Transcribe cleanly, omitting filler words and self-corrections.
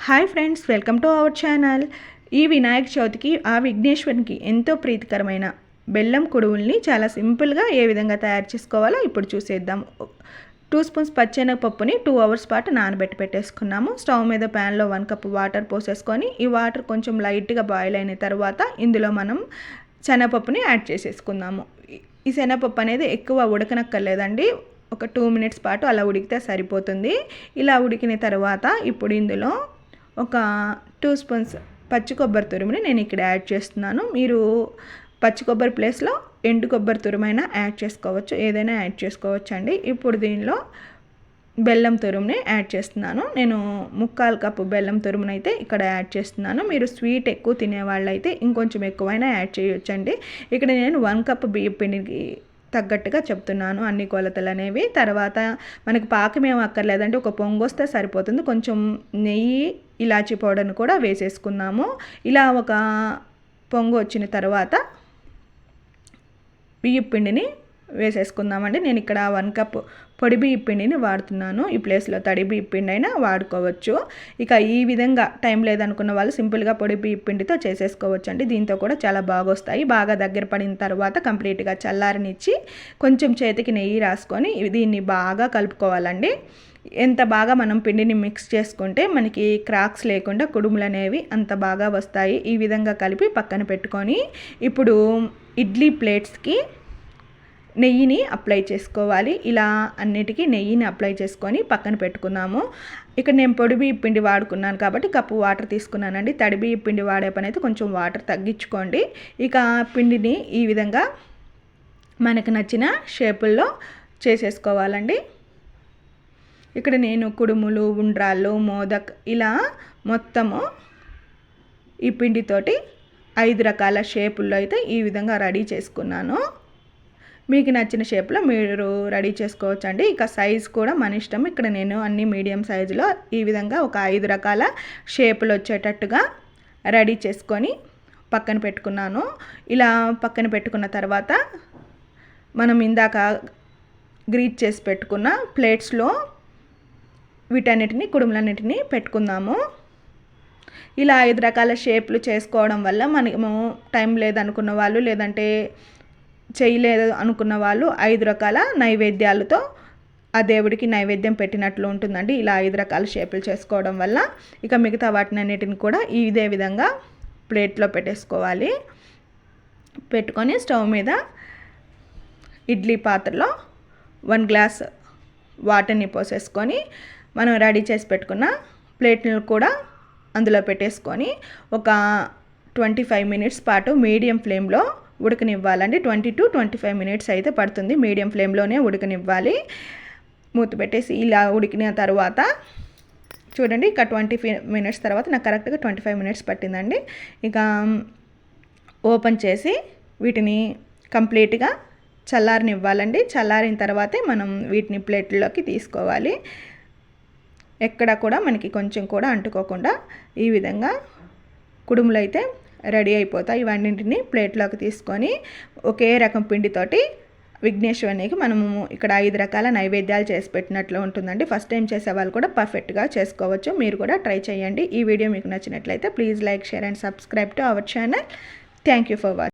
Hi friends, welcome to our channel. ఈ వినాయక చవితికి ఆ విఘ్నేశ్వరునికి ఎంతో ప్రీతికరమైన బెల్లం కుడుముల్ని చాలా సింపుల్గా ఏ విధంగా తయారు చేసుకోవాలో ఇప్పుడు చూసేద్దాం. 2 స్పూన్స్ పచ్చెనగపప్పుని 2 అవర్స్ పాటు నానబెట్టి పెట్టేసుకున్నాము. స్టవ్ మీద ప్యాన్లో 1 కప్ వాటర్ పోసేసుకొని ఈ వాటర్ కొంచెం లైట్గా బాయిల్ అయిన తర్వాత ఇందులో మనం శనగపప్పుని యాడ్ చేసేసుకుందాము. ఈ శనగపప్పు అనేది ఎక్కువ ఉడకనక్కర్లేదండి, ఒక 2 మినిట్స్ పాటు అలా ఉడికితే సరిపోతుంది. ఇలా ఉడికిన తర్వాత ఇప్పుడు ఇందులో ఒక 2 స్పూన్స్ పచ్చి కొబ్బరి తురుముని నేను ఇక్కడ యాడ్ చేస్తున్నాను. మీరు పచ్చి కొబ్బరి ప్లేస్లో ఎండు కొబ్బరి తురుమైనా యాడ్ చేసుకోవచ్చు, ఏదైనా యాడ్ చేసుకోవచ్చు అండి. ఇప్పుడు దీనిలో బెల్లం తురుముని యాడ్ చేస్తున్నాను. నేను 3/4 కప్పు బెల్లం తురుముని అయితే ఇక్కడ యాడ్ చేస్తున్నాను. మీరు స్వీట్ ఎక్కువ తినేవాళ్ళు అయితే ఇంకొంచెం ఎక్కువైనా యాడ్ చేయొచ్చండి. ఇక్కడ నేను 1 కప్ బియ్యం పిండికి తగ్గట్టుగా చెప్తున్నాను అన్ని కొలతలు అనేవి. తర్వాత మనకి పాకం ఏం అక్కర్లేదంటే ఒక పొంగు వస్తే సరిపోతుంది. కొంచెం నెయ్యి, ఇలాచీ పౌడర్ని కూడా వేసేసుకున్నాము. ఇలా ఒక పొంగు వచ్చిన తర్వాత బియ్యం పిండిని వేసేసుకుందామండి. నేను ఇక్కడ 1 కప్ పొడి బియ్యం పిండిని వాడుతున్నాను. ఈ ప్లేస్లో తడి బియ్యం పిండి అయినా వాడుకోవచ్చు. ఇక ఈ విధంగా టైం లేదనుకున్న వాళ్ళు సింపుల్గా పొడి బియ్యం పిండితో చేసేసుకోవచ్చు అండి. దీంతో కూడా చాలా బాగా వస్తాయి. బాగా దగ్గర పడిన తర్వాత కంప్లీట్గా చల్లారనిచ్చి కొంచెం చేతికి నెయ్యి రాసుకొని దీన్ని బాగా కలుపుకోవాలండి. ఎంత బాగా మనం పిండిని మిక్స్ చేసుకుంటే మనకి క్రాక్స్ లేకుండా కుడుములు అనేవి అంత బాగా వస్తాయి. ఈ విధంగా కలిపి పక్కన పెట్టుకొని ఇప్పుడు ఇడ్లీ ప్లేట్స్కి నెయ్యిని అప్లై చేసుకోవాలి. ఇలా అన్నిటికీ నెయ్యిని అప్లై చేసుకొని పక్కన పెట్టుకున్నాము. ఇక్కడ నేను పొడి బియ్యం పిండి వాడుకున్నాను కాబట్టి కప్పు వాటర్ తీసుకున్నానండి. తడి బియ్యం పిండి వాడే పని అయితే కొంచెం వాటర్ తగ్గించుకోండి. ఇక పిండిని ఈ విధంగా మనకు నచ్చిన షేపుల్లో చేసేసుకోవాలండి. ఇక్కడ నేను కుడుములు, ఉండ్రాళ్ళు, మోదక్ ఇలా మొత్తము ఈ పిండితోటి 5 రకాల షేపుల్లో అయితే ఈ విధంగా రెడీ చేసుకున్నాను. మీకు నచ్చిన షేప్లో మీరు రెడీ చేసుకోవచ్చండి. ఇక సైజ్ కూడా మన ఇష్టం. ఇక్కడ నేను అన్ని మీడియం సైజులో ఈ విధంగా ఒక 5 రకాల షేపులు వచ్చేటట్టుగా రెడీ చేసుకొని పక్కన పెట్టుకున్నాను. ఇలా పక్కన పెట్టుకున్న తర్వాత మనం ఇందాక గ్రీజ్ చేసి పెట్టుకున్న ప్లేట్స్లో వీటన్నిటిని కుడుములన్నిటిని పెట్టుకుందాము. ఇలా 5 రకాల షేప్లు చేసుకోవడం వల్ల మనము టైం లేదనుకున్న వాళ్ళు, లేదంటే చేయలేదు అనుకున్న వాళ్ళు 5 రకాల నైవేద్యాలతో ఆ దేవుడికి నైవేద్యం పెట్టినట్లు ఉంటుందండి. ఇలా 5 రకాల షేపులు చేసుకోవడం వల్ల ఇక మిగతా వాటిని అన్నిటిని కూడా ఇదే విధంగా ప్లేట్లో పెట్టేసుకోవాలి. పెట్టుకొని స్టవ్ మీద ఇడ్లీ పాత్రలో 1 గ్లాస్ వాటర్ని పోసేసుకొని మనం రెడీ చేసి పెట్టుకున్న ప్లేట్లను కూడా అందులో పెట్టేసుకొని ఒక 25 మినిట్స్ పాటు మీడియం ఫ్లేమ్లో ఉడకనివ్వాలండి. 20 to 25 మినిట్స్ అయితే పడుతుంది. మీడియం ఫ్లేమ్లోనే ఉడకనివ్వాలి. మూత పెట్టేసి ఇలా ఉడికిన తర్వాత చూడండి, ఇక 20 మినిట్స్ తర్వాత నాకు కరెక్ట్గా 25 మినిట్స్ పట్టిందండి. ఇక ఓపెన్ చేసి వీటిని కంప్లీట్గా చల్లారనివ్వాలండి. చల్లారిన తర్వాతే మనం వీటిని ప్లేట్లోకి తీసుకోవాలి. ఎక్కడ కూడా మనకి కొంచెం కూడా అంటుకోకుండా ఈ విధంగా కుడుములు అయితే రెడీ అయిపోతాయి. ఇవన్నింటిని ప్లేట్లోకి తీసుకొని ఒకే రకం పిండితోటి విఘ్నేశ్వరునికి మనము ఇక్కడ 5 రకాల నైవేద్యాలు చేసి పెట్టినట్లు ఉంటుందండి. ఫస్ట్ టైం చేసే వాళ్ళు కూడా పర్ఫెక్ట్గా చేసుకోవచ్చు. మీరు కూడా ట్రై చేయండి. ఈ వీడియో మీకు నచ్చినట్లయితే please like, share and subscribe to our channel. Thank you for watching.